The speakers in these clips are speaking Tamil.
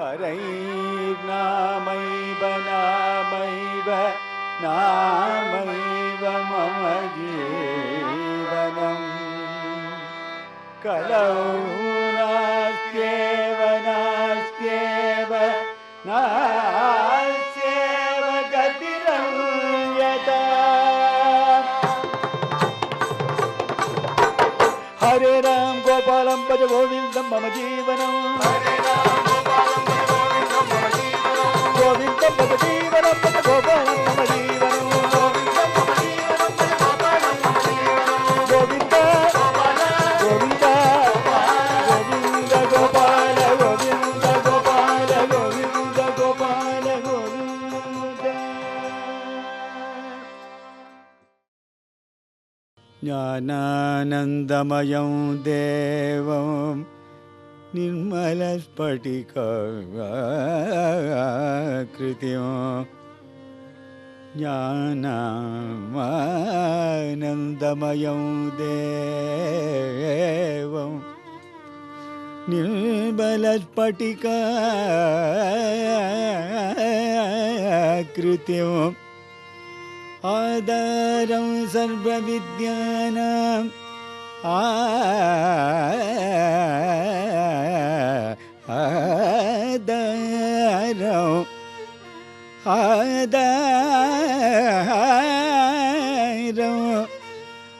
हरैर्नामैव नामैव नामैव मम जीवनम् कलौ नास्त्येव नास्त्येव नास्त्येव गतिरन्यथा हरे राम गोपालं भज गोविन्दं मम जीवनम् हरे राम गोपालं भज गोविन्दं मम जीवनम् गोविन्दं भज जीवनं भज गोपालं मम जीवनम् गोविन्दं मम जीवनं भज गोपालं मम जीवनम् गोविन्द गोविन्द गोविन्द गोपाल गोविन्द गोपाल गोविन्द गोपाल गोविन्द ज्ञानानन्दमयं देवं निर्मलस्फटिकाकृतिं ज्ञानानन्दमयं देवं निर्मलस्फटिकाकृतिम् आधारं सर्वविद्यानां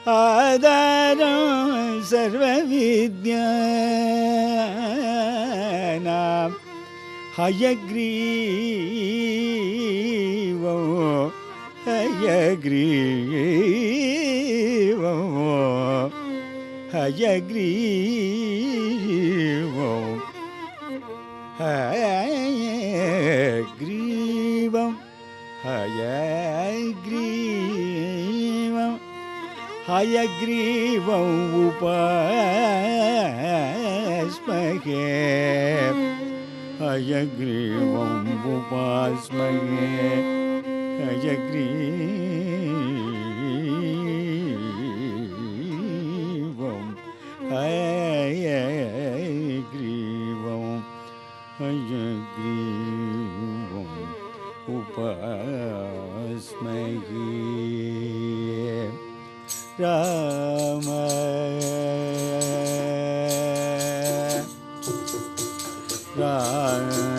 आधारं सर्वविद्यानां हयग्रीवं हयग्रीवं हयग्रीवं हयग्रीवं हयग्रीवं हयग्रीवं उपास्महे हयग्रीवं उपास्महे हयग्रीवं हयग्रीवं हयग्रीवं उपास्महे Ram Ram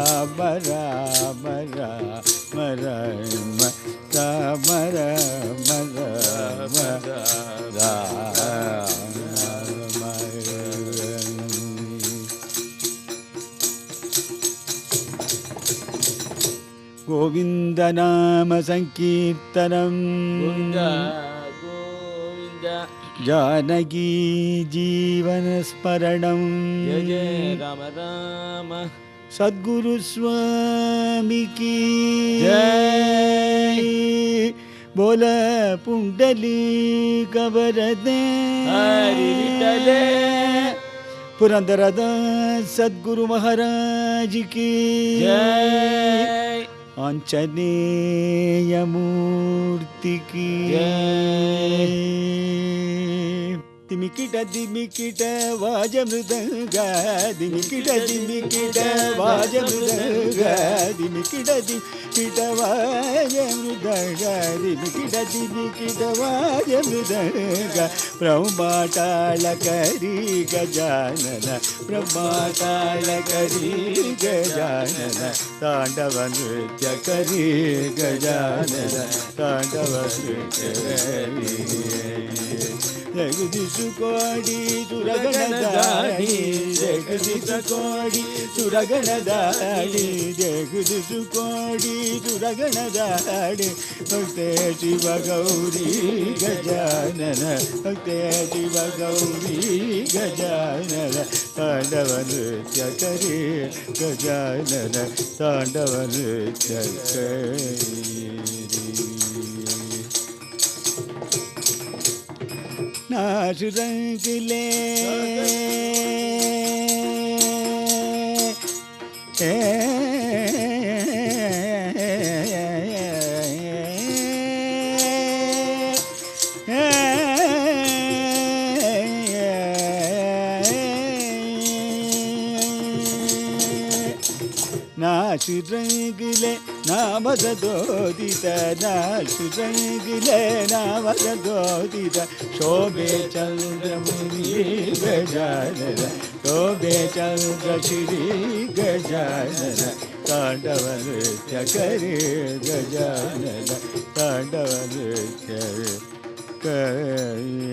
Rama Rama Rama Rama Govind नाम संकीर्तनम् गोविन्द गोविन्द जानकी जीवन स्मरणम् जय जय राम राम सद्गुरु स्वामी की जय बोल पुंडलीक वरदे हरि विठ्ठल पुरंदरदास सद्गुरु महाराज की जय आंजनेय मूर्ति की जय दिमिकिट दिमिकिट वाज मृदंग दिमिकिट वाज मृदंग दिमिकिट वाज मृदंग दिमिकिट वाज मृदंग ब्रह्माटाल करी गजानन ब्रह्माटाल करी गजानन तांडव नृत्य करी गजानन तांडव नृत्य करी जगदीश कोडी सुरगणदाडी जगदीश कोडी सुरगणदाडी जगदीश कोडी सुरगणदाडी भक्ते शिव गौरी गजानन भक्ते शिव गौरी गजानन तांडव नृत्य करे गजानन तांडव नृत्य करे नाच रंगले नाच रंगले नामद दोदित नाच रंगले नामद दोदित शोभे चंद्रमुनि गजानन शोभे चंद्र श्री गजानन तांडव नृत्य करे गजानन तांडव नृत्य करे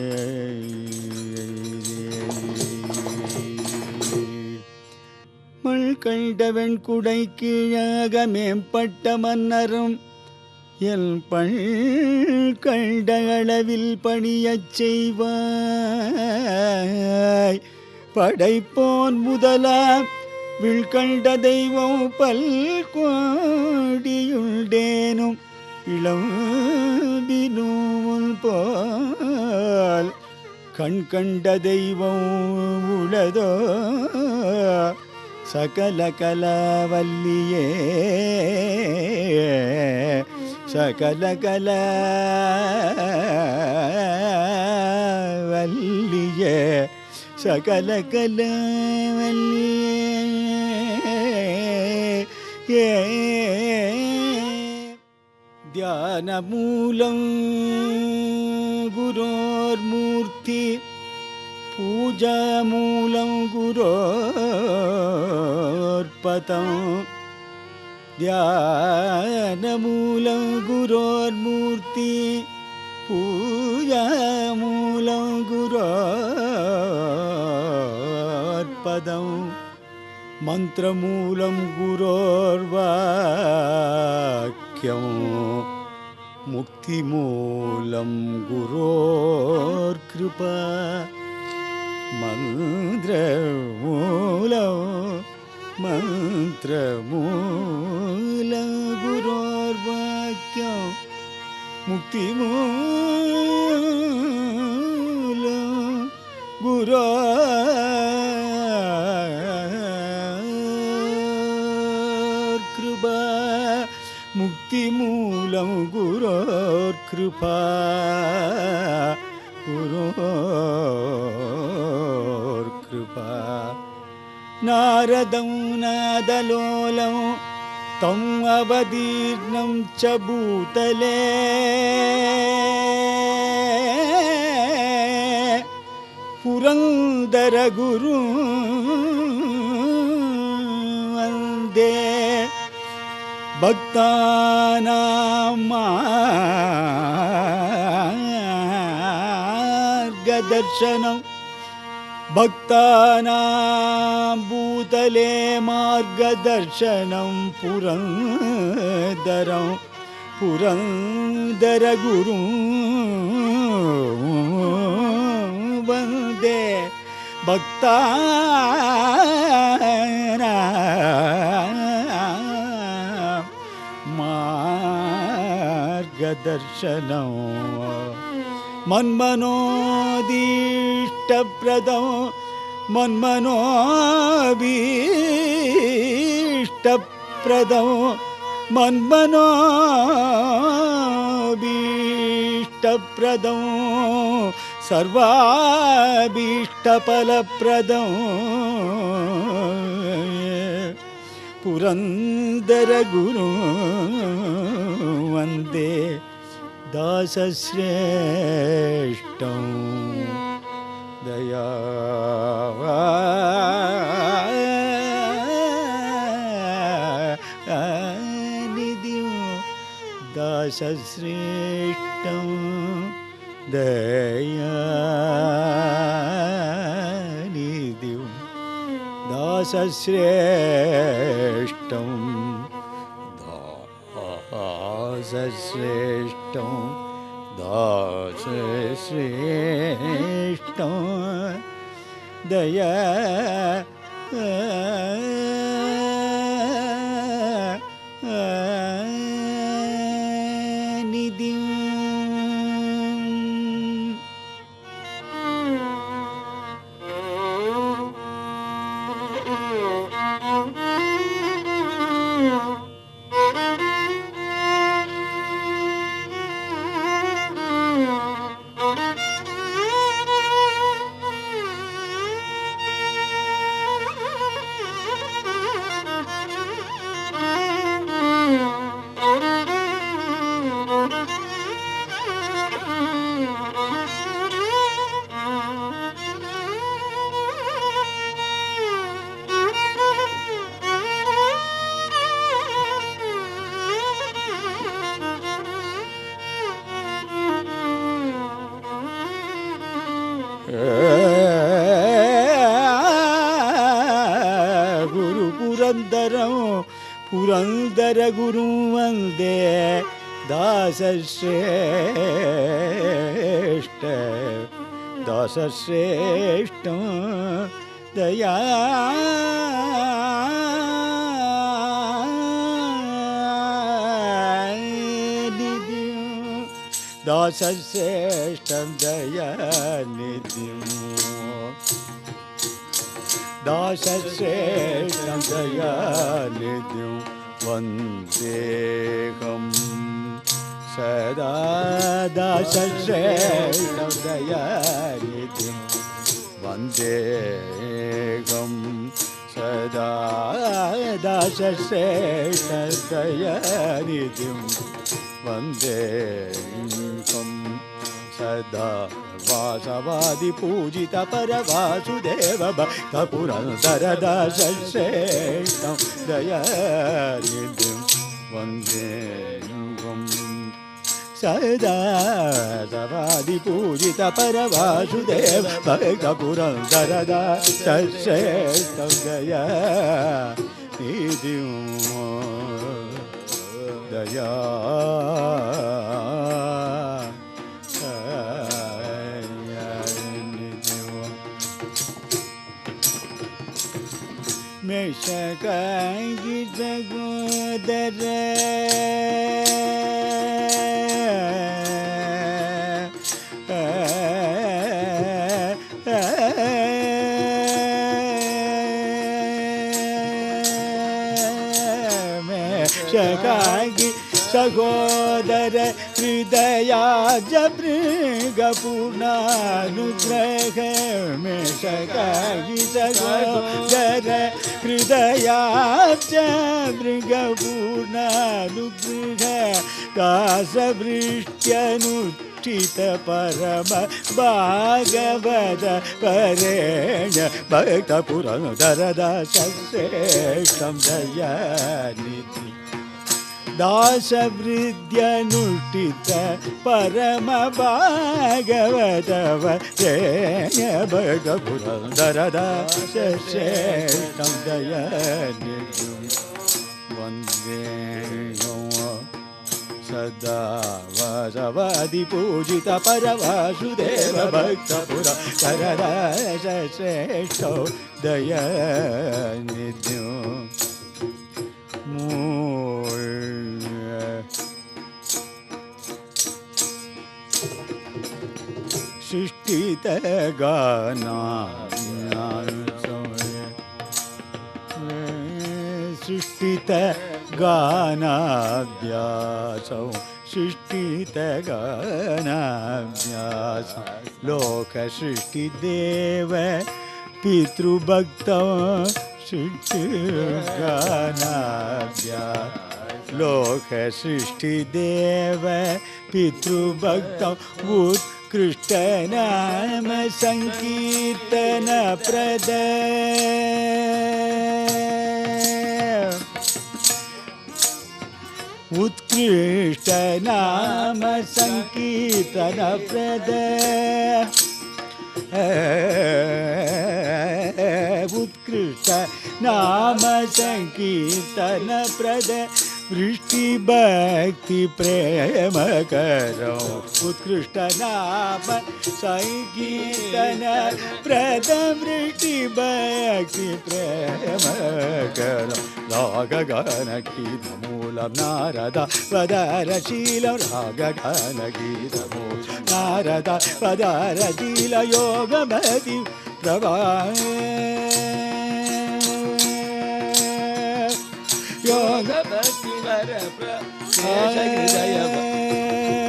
மல் கண்டவன் குடை கீழாக மேம்பட்ட மன்னரும் எல் பண் கண்ட அளவில் பணியச் செய்வாய் படைப்போன் முதலாம் விழ்கண்ட தெய்வம் பல்கோடியுண்டேனும் இளம்பினூன் போல் கண் கண்ட தெய்வம் உளதோ सकल कलावल्लिये सकल कलावल्लिये सकल कलावल्लिये ध्यानमूलं गुरोर्मूर्ति पूजामूलं गुरोर्पदं ध्यानमूलं गुरोर्मूर्ति पूजामूलं गुरोर्पदं मन्त्रमूलं गुरोर्वाक्यं मुक्तिमूलं गुरोर्कृपा मन्त्रमूलं गुरोर्वाक्यं मुक्तिमूलं गुरोर्कृपा मुक्तिमूलं गुरोर्कृपा गुरोर्कृपा नारदं नादलोलं तम् अवदीर्णं च भूतले पुरन्दरगुरुं वन्दे भक्तानां मार्गदर्शनं भक्तानां सुतले मार्गदर्शनं पुरन्दरं पुरन्दरगुरुं वन्दे भक्तानां मार्गदर्शनं मन्मनोदीष्टप्रदं मन्मनोभीष्टप्रदं मन्मनोभीष्टप्रदं सर्वाभीष्टफलप्रदं पुरन्दरगुरुं वन्दे दासश्रेष्ठं दयानिधिं दासश्रेष्ठं दयानिधिं दासश्रेष्ठं दासश्रेष्ठं दासश्रेष्ठं दया निधिं गुरु पुरन्दरं पुरन्दरगुरुं वन्दे दासश्रेष्ठं दयानिधिं दासश्रेष्ठं दयानिधिं दासश्रेष्ठं दयानिधिं वन्देहं सदा दासश्रेष्ठं दयानिधिं वन्देहं सदा दासश्रेष्ठं दयानिधिं वन्देहं सदा वासवादिपूजित परवासुदेव भक्तपुरन्दर दासश्रेष्ठं दयानिधिं वन्देहं सदा वासवादिपूजित परवासुदेव भक्तपुरन्दर दासश्रेष्ठं दयानिधिं दया मेषकांगी जगोदर मेषकांगी सहोदर हृदयाज मृगपूर्णानुग्रह मेषकांगी सहोदर हृदयाज मृगपूर्णानुग्रह दासवृष्ट्यनुष्ठित परम भागवत परेण भक्तपुरन्दर दासश्रेष्ठं दयानिधि दासवृद्ध्यनुष्ठित परम भागवतव भगपुरन्दरदासश्रेष्ठं दयानिधिं वन्दे सदा वासवादिपूजित परवासुदेव भक्तपुरन्दरदासश्रेष्ठो दयानिधिं सृष्टित गाना सृष्टित गानाभ्यासौ सृष्टित गानाभ्यासौ लोक सृष्टिदेव पितृभक्तौ सृष्टिगानाभ्यास लोक सृष्टिदेव पितृभक्तौ उत्कृष्ट नाम संकीर्तन प्रद उत्कृष्ट नाम संकीर्तन प्रद उत्कृष्ट नाम संकीर्तन प्रद वृष्टि भक्ति प्रेम करो उत्कृष्ट नाम संकीर्तन प्रद वृष्टि भक्ति प्रेम करो राग गान गीत मूलम नारद पदरशील राग गान गीत मूल नारद पदरशील योगमति प्रभा योग भक्ति वर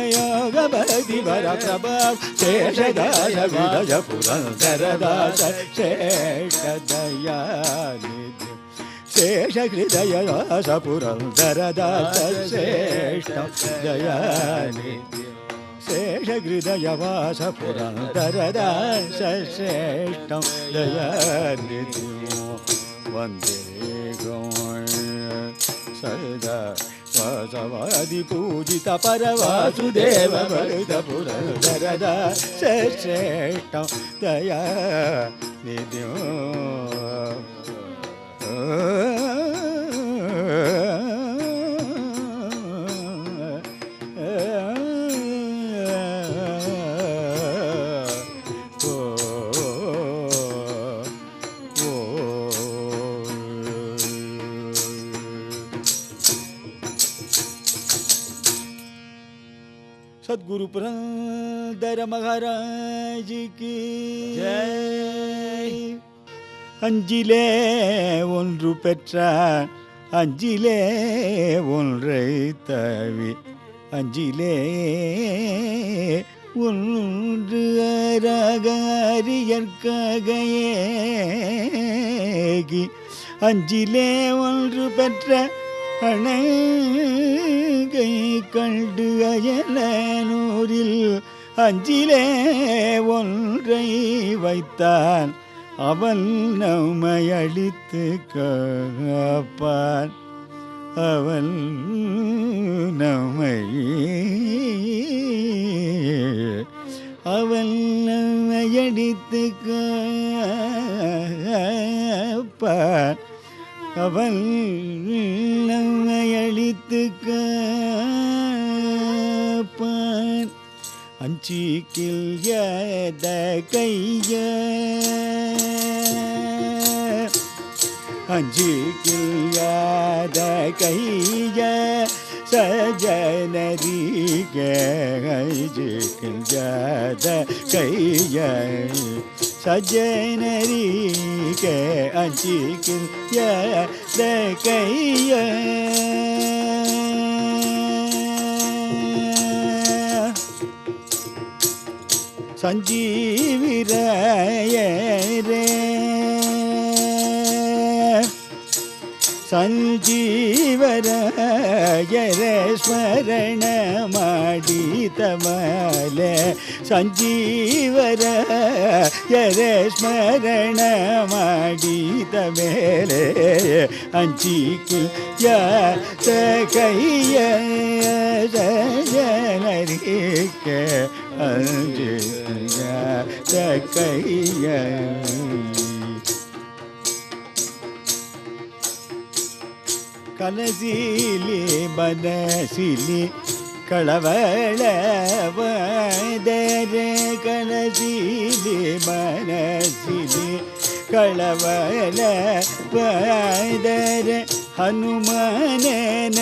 योग भक्ति वर प्रभाव शेष दास विदय पुरंदर दास शेष दयानिधि शेष हृदय दास पुरंदर दास श्रेष्ठ दयानिधि शेष हृदय वास पुरंदर दास श्रेष्ठ दयानिधि वंदे सदा वासवादिपूजित परवासुदेव भक्तपुरन्दरदासश्रेष्ठं दयानिधिं सद्गुरु पुरंदर महाराज की जय அஞ்சிலே ஒன்று பெற்றான் அஞ்சிலே ஒன்றை தவி அஞ்சிலே ஒன்று அரகரியற்ககையேகி அஞ்சிலே ஒன்று பெற்ற அணகை கண்டு அயலனூரில் அஞ்சிலே ஒன்றை வைத்தான் அவன் நம்மை அழித்து காப்பான் அவன் நம்மை அடித்து காப்பான் அவன் நம்மை அழித்து காப்பான் அஞ்சிக்கில் ஏத கைய அஞ்சிக்கில் ஏத கைய சஜனரிக அஞ்சிக்கில் ஏத கைய சஜனரிக அஞ்சிக்கில் ஏத கைய சஞ்சீவிரே சஞ்சீவர ಸ್ಮರಣ ಮಾಡಿದ ಮೇಲೆ ಸಂಜೀವರ ಯರೆ ಸ್ಮರಣ ಮಾಡಿದ ಮೇಲೆ ಅಂಚಿಕಿಲ್ ಯಾತ ಕೈಯ ಜನರಿಗೆ ಅಂಜಿಯ ಕೈಯ ಕನಸಿಲಿ ಮನಸಿಲಿ ಕಳವಳವಾದರೆ ಕನಸಿಲಿ ಮನಸಿಲಿ ಕಳವಳವಾದರೆ ಹನುಮಾನನ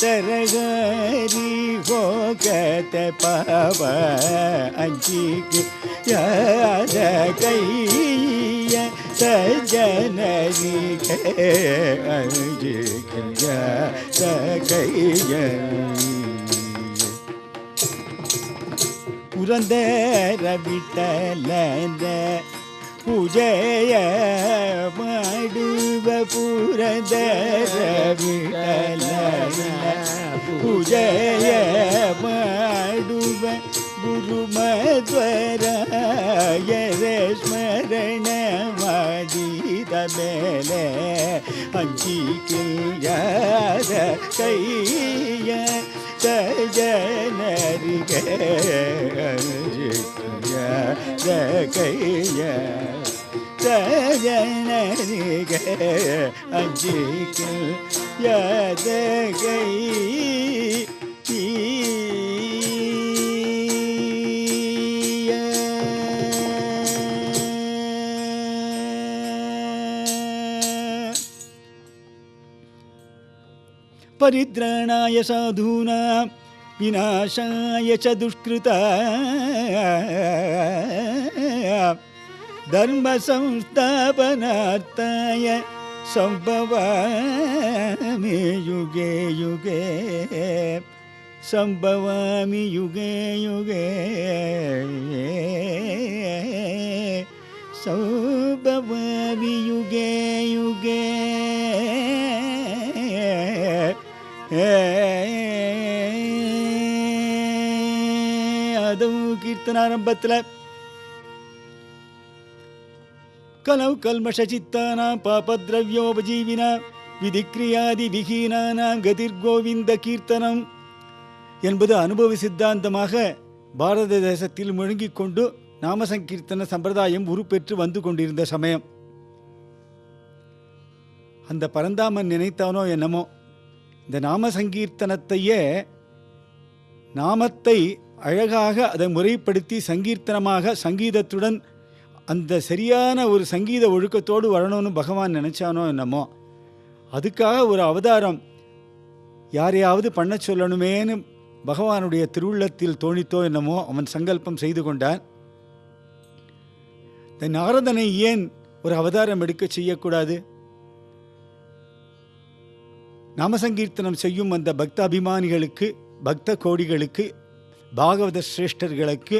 ತರಗಾರಿ ಹೋಗತೆ ಪಾವ ಅಂಚಿಗೆ ಯಾದ ಕೈಯ ಸಜ್ಜನರಿಗೆ ಅಂಜಿಗೆ ಯಾದ ಕೈಯ ಪುರಂದರ ವಿಠಲನ ಪೂಜೆಯ ಮಾಡುವ ಪುರಂದರ ವಿಠಲನ ಪೂಜೆಯ ಮಾಡುವ ಗುರುಮಧ್ವರಾಯರ ಸ್ಮರಣ ಮಾಡಿದ ಮೇಲೆ ಅಂಚಿಕೆಯಾದ ಕೈಯ ಸಜ್ಜನರಿಗೆ ಅಂಜಿಕೆಯಾದ ಕೈಯ ಸಜ್ಜನರಿಗೆ ಅಂಜಿಕೆಯಾದ ಕೈ ಪರಿತ್ರಾಣಾಯ ಸಾಧೂನಾಂ ವಿನಾಶಾಯ ಚ ದುಷ್ಕೃತಾಂ ಧರ್ಮ ಸಂಸ್ಥಾಪನಾರ್ಥಾಯ ಸಂಭವಾಮಿ ಯುಗೆ ಯುಗೆ ಸಂಭವಾಮಿ ಯುಗೆ ಯುಗೆ ಸಂಭವಾಮಿ ಯುಗೆ ಯುಗೆ அதுவும் கீர்த்தன ஆரம்பத்தில் கலவு கல்மஷச்சித்தானாம் பாபத்ரவ்யோபஜீவினா விதிக்ரியாதி விஹீனானாம் கதிர் கோவிந்த கீர்த்தனம் என்பது அனுபவ சித்தாந்தமாக பாரத தேசத்தில் முழங்கிக் கொண்டு நாமசங்கீர்த்தன சம்பிரதாயம் உருப்பெற்று வந்து கொண்டிருந்த சமயம் அந்த பரந்தாமன் நினைத்தானோ என்னமோ இந்த நாம சங்கீர்த்தனத்தையே நாமத்தை அழகாக அதை முறைப்படுத்தி சங்கீர்த்தனமாக சங்கீதத்துடன் அந்த சரியான ஒரு சங்கீத ஒழுக்கத்தோடு வரணும்னு பகவான் நினைச்சானோ என்னமோ அதுக்காக ஒரு அவதாரம் யாரையாவது பண்ண சொல்லணுமேனு பகவானுடைய திருவுள்ளத்தில் தோணித்தோ என்னமோ அவன் சங்கல்பம் செய்து கொண்டான். இந்த நாரதனை ஏன் ஒரு அவதாரம் எடுக்க செய்யக்கூடாது? நாமசங்கீர்த்தனம் செய்யும் அந்த பக்த அபிமானிகளுக்கு, பக்த கோடிகளுக்கு, பாகவத சிரேஷ்டர்களுக்கு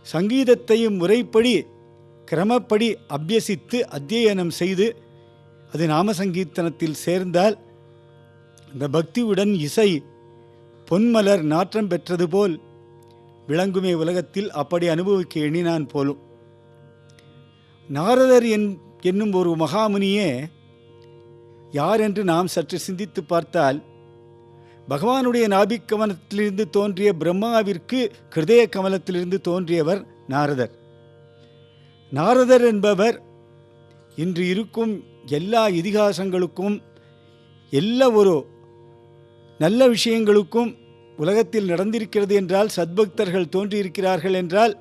சங்கீதத்தையும் முறைப்படி கிரமப்படி அபியசித்து அத்தியனம் செய்து அது நாமசங்கீர்த்தனத்தில் சேர்ந்தால் இந்த பக்தியுடன் இசை பொன்மலர் நாற்றம் பெற்றது போல் விளங்குமே உலகத்தில். அப்படி அனுபவிக்க எண்ணினான் போலும். நாரதர் என்னும் ஒரு மகாமுனியே யார் என்று நாம் சற்று சிந்தித்து பார்த்தால், பகவானுடைய நாபிக் கமலத்திலிருந்து தோன்றிய பிரம்மாவிற்கு ஹிருதய கமலத்திலிருந்து தோன்றியவர் நாரதர். நாரதர் என்பவர் இன்று இருக்கும் எல்லா இதிகாசங்களுக்கும் எல்லா ஒரு நல்ல விஷயங்களுக்கும் உலகத்தில் நடந்திருக்கிறது என்றால், சத்பக்தர்கள் தோன்றியிருக்கிறார்கள் என்றால்,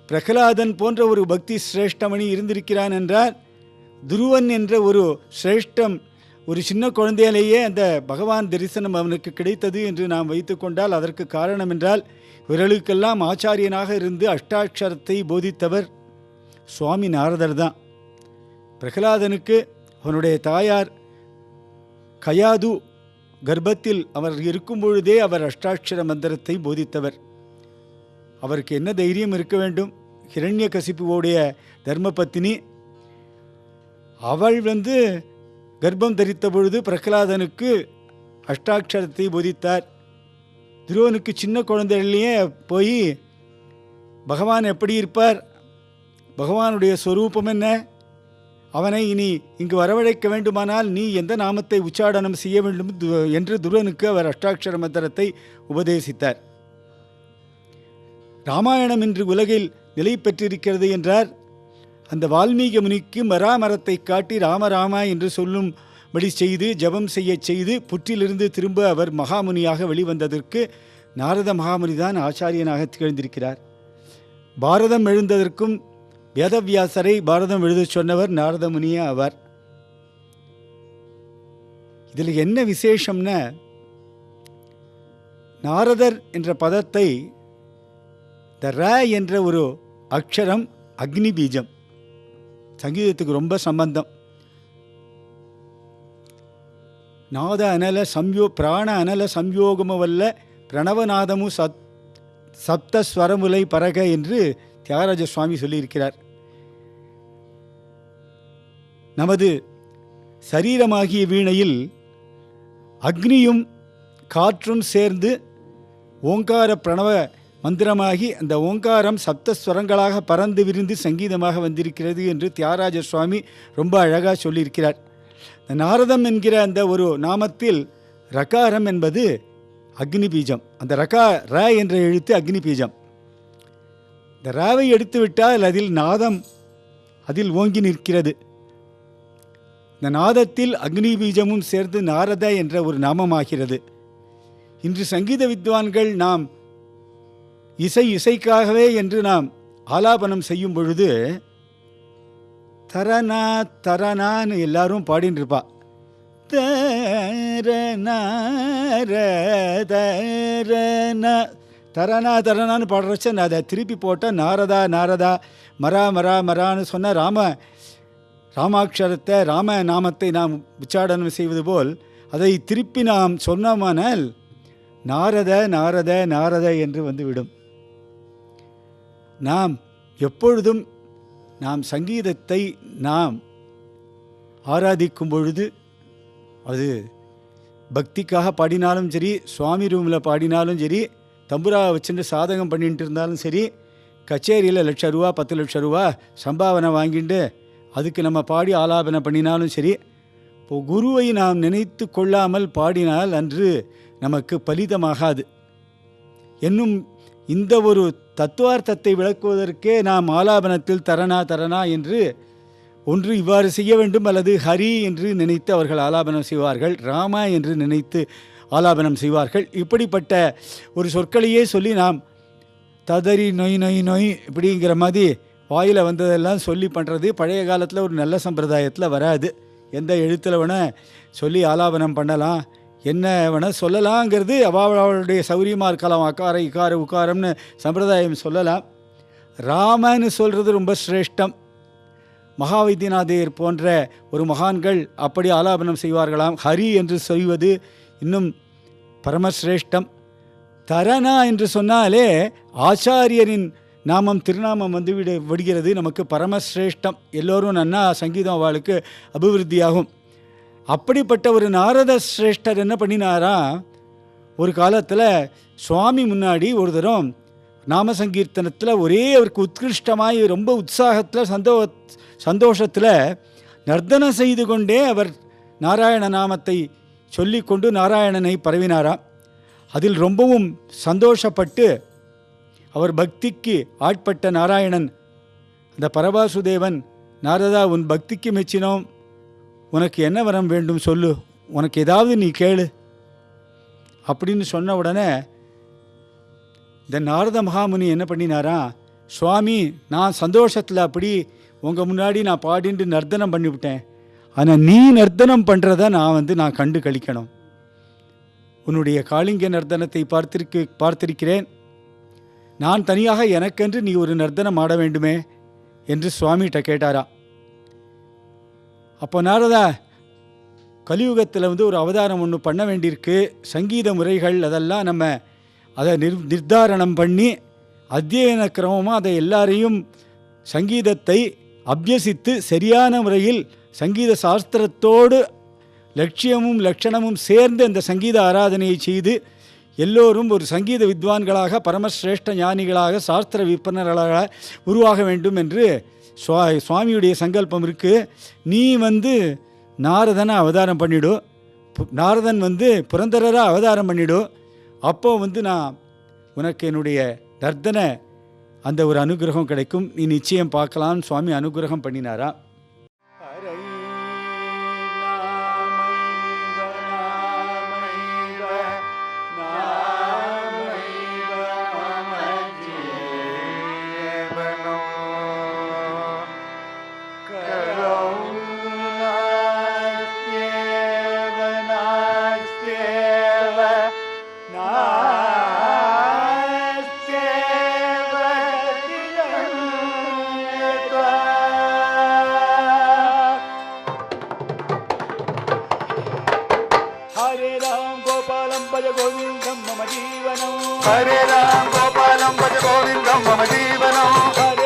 பிரகலாதன் போன்ற ஒரு பக்தி சிரேஷ்டமணி இருந்திருக்கிறான் என்றால், துருவன் என்ற ஒரு சிரேஷ்டம் ஒரு சின்ன குழந்தையிலேயே அந்த பகவான் தரிசனம் அவனுக்கு கிடைத்தது என்று நாம் வைத்து கொண்டால் அதற்கு காரணம் என்றால், இவர்களுக்கெல்லாம் ஆச்சாரியனாக இருந்து அஷ்டாட்சரத்தை போதித்தவர் சுவாமி நாரதர் தான். பிரகலாதனுக்கு அவனுடைய தாயார் கயாது கர்ப்பத்தில் அவர் இருக்கும் பொழுதே அவர் அஷ்டாட்சர மந்திரத்தை போதித்தவர். அவருக்கு என்ன தைரியம் இருக்க வேண்டும்? ஹிரண்யகசிப்புவோடைய தர்மபத்தினி அவள் கர்ப்பம் தரித்த பொழுது பிரகலாதனுக்கு அஷ்டாட்சரத்தை போதித்தார். துருவனுக்கு சின்ன குழந்தைகள்லேயே போய் பகவான் எப்படி இருப்பார், பகவானுடைய ஸ்வரூபம் என்ன, அவனை இனி இங்கு வரவழைக்க வேண்டுமானால் நீ எந்த நாமத்தை உச்சாடனம் செய்ய வேண்டும் என்று துருவனுக்கு அவர் அஷ்டாட்சர மந்திரத்தை உபதேசித்தார். ராமாயணம் இன்று உலகில் நிலை பெற்றிருக்கிறது என்றார். அந்த வால்மீகி முனிக்கு மராமரத்தை காட்டி ராமராமா என்று சொல்லும்படி செய்து ஜபம் செய்ய செய்து புற்றிலிருந்து திரும்ப அவர் மகாமுனியாக வெளிவந்ததற்கு நாரத மகாமுனிதான் ஆச்சாரியனாக திகழ்ந்திருக்கிறார். பாரதம் எழுந்ததற்கும் வேதவியாசரை பாரதம் எழுத சொன்னவர் நாரத முனியே ஆவார். இதில் என்ன விசேஷம்னா, நாரதர் என்ற பதத்தை த ர என்ற ஒரு அக்ஷரம் அக்னி பீஜம், சங்கீதத்துக்கு ரொம்ப சம்பந்தம். நாத அனல பிராண அனல சம்யோகமவல்ல பிரணவநாதமு சப்தஸ்வரமுலை பரக என்று தியாகராஜ சுவாமி சொல்லியிருக்கிறார். நமது சரீரமாகிய வீணையில் அக்னியும் காற்றும் சேர்ந்து ஓங்கார பிரணவ மந்திரமாகி அந்த ஓங்காரம் சப்தஸ்வரங்களாக பறந்து விரிந்து சங்கீதமாக வந்திருக்கிறது என்று தியாகராஜ சுவாமி ரொம்ப அழகாக சொல்லியிருக்கிறார். இந்த நாரதம் என்கிற அந்த ஒரு நாமத்தில் ரகாரம் என்பது அக்னி பீஜம். அந்த ர என்ற எழுத்து அக்னி பீஜம். இந்த ராவை எடுத்து விட்டால் அதில் நாதம் அதில் ஓங்கி நிற்கிறது. இந்த நாதத்தில் அக்னி பீஜமும் சேர்ந்து நாரத என்ற ஒரு நாமமாகிறது. இன்று சங்கீத வித்வான்கள் நாம் இசைக்காகவே என்று நாம் ஆலாபனம் செய்யும் பொழுது தரனா தரனான்னு எல்லாரும் பாடின்னு இருப்பா. தரனா தரனான்னு பாடுறச்ச நான் அதை திருப்பி போட்டால் நாரதா நாரதா மரா மரா மரான்னு சொன்ன ராமாட்சரத்தை ராம நாமத்தை நாம் உச்சாடனம் செய்வது போல் அதை திருப்பி நாம் சொன்னோமானால் நாரத நாரத நாரத என்று வந்துவிடும். நாம் எப்பொழுதும் நாம் சங்கீதத்தை நாம் ஆராதிக்கும் பொழுது அது பக்திக்காக பாடினாலும் சரி, சுவாமி ரூமில் பாடினாலும் சரி, தம்புரா வச்சுட்டு சாதகம் பண்ணிட்டு இருந்தாலும் சரி, கச்சேரியில் 1,00,000 ரூபா 10 லட்சம் ரூபா சம்பாவனை வாங்கிட்டு அதுக்கு நம்ம பாடி ஆலாபனை பண்ணினாலும் சரி, இப்போ குருவை நாம் நினைத்து கொள்ளாமல் பாடினால் அன்று நமக்கு பலிதமாகாது. என்னும் இந்த ஒரு தத்துவார்த்தத்தை விளக்குவதற்கே நாம் ஆலாபனத்தில் தரணா தரணா என்று ஒன்று இவ்வாறு செய்ய வேண்டும், அல்லது ஹரி என்று நினைத்து அவர்கள் ஆலாபனம் செய்வார்கள், ராமா என்று நினைத்து ஆலாபனம் செய்வார்கள். இப்படிப்பட்ட ஒரு சொற்களையே சொல்லி நாம் ததறி நொய் நொய் நொய் இப்படிங்கிற மாதிரி வாயில் வந்ததெல்லாம் சொல்லி பண்ணுறது பழைய காலத்தில் ஒரு நல்ல சம்பிரதாயத்தில் வராது. எந்த எழுத்தில் வேணால் சொல்லி ஆலாபனம் பண்ணலாம், என்ன வேணால் சொல்லலாங்கிறது அவளுடைய சௌரியமாக இருக்கலாம். அக்கார இக்கார உக்காரம்னு சம்பிரதாயம் சொல்லலாம். ராமன்னு சொல்கிறது ரொம்ப சிரேஷ்டம். மகாவைத்தியநாதையர் போன்ற ஒரு மகான்கள் அப்படி ஆலாபனம் செய்வார்களாம். ஹரி என்று சொல்வது இன்னும் பரமசிரேஷ்டம். தரணா என்று சொன்னாலே ஆச்சாரியரின் நாமம் திருநாமம் வந்து விடுகிறது, நமக்கு பரமசிரேஷ்டம். எல்லோரும் நன்னா சங்கீதம் அவளுக்கு அபிவிருத்தியாகும். அப்படிப்பட்ட ஒரு நாரத சிரேஷ்டர் என்ன பண்ணினாரா, ஒரு காலத்தில் சுவாமி முன்னாடி ஒரு தரம் நாம சங்கீர்த்தனத்தில் ஒரே அவருக்கு உத்கிருஷ்டமாய் ரொம்ப உற்சாகத்தில் சந்தோஷத்தில் நர்த்தனம் செய்து கொண்டே அவர் நாராயண நாமத்தை சொல்லிக்கொண்டு நாராயணனை பரவினாராம். அதில் ரொம்பவும் சந்தோஷப்பட்டு அவர் பக்திக்கு ஆட்பட்ட நாராயணன் அந்த பரபாசுதேவன், நாரதா உன் பக்திக்கு மெச்சினோம், உனக்கு என்ன வரம் வேண்டும் சொல்லு, உனக்கு ஏதாவது நீ கேளு அப்படின்னு சொன்ன உடனே இந்த நாரத மகாமுனி என்ன பண்ணினாரா, சுவாமி நான் சந்தோஷத்தில் அப்படி உங்கள் முன்னாடி நான் பாடிட்டு நர்த்தனம் பண்ணிவிட்டேன், ஆனால் நீ நர்த்தனம் பண்ணுறத நான் கண்டு கழிக்கணும். உன்னுடைய காளிங்க நர்த்தனத்தை பார்த்திருக்கிறேன், நான் தனியாக எனக்கென்று நீ ஒரு நர்த்தனம் ஆட வேண்டுமே என்று சுவாமிகிட்ட கேட்டாரா. அப்போ நாரதா, கலியுகத்தில் ஒரு அவதாரம் ஒன்று பண்ண வேண்டியிருக்கு, சங்கீத முறைகள் அதெல்லாம் நம்ம அதை நிர்தாரணம் பண்ணி அத்தியன கிரமமாக அதை எல்லாரையும் சங்கீதத்தை அபியசித்து சரியான முறையில் சங்கீத சாஸ்திரத்தோடு லட்சியமும் லட்சணமும் சேர்ந்து அந்த சங்கீத ஆராதனையை செய்து எல்லோரும் ஒரு சங்கீத வித்வான்களாக பரமசிரேஷ்ட ஞானிகளாக சாஸ்திர விற்பனர்களாக உருவாக வேண்டும் என்று சுவாமியுடைய சங்கல்பம் இருக்குது. நீ நாரதனை அவதாரம் பண்ணிடும், நாரதன் புரந்தரராக அவதாரம் பண்ணிடும். அப்போது நான் உனக்கு என்னுடைய நர்த்தன அந்த ஒரு அனுகிரகம் கிடைக்கும், நீ நிச்சயம் பார்க்கலான்னு சுவாமி அனுகிரகம் பண்ணினாரா. हरे राम गोपालं भज गोविन्दं मम जीवनम् हरे राम गोपालं भज गोविन्दं मम जीवनम्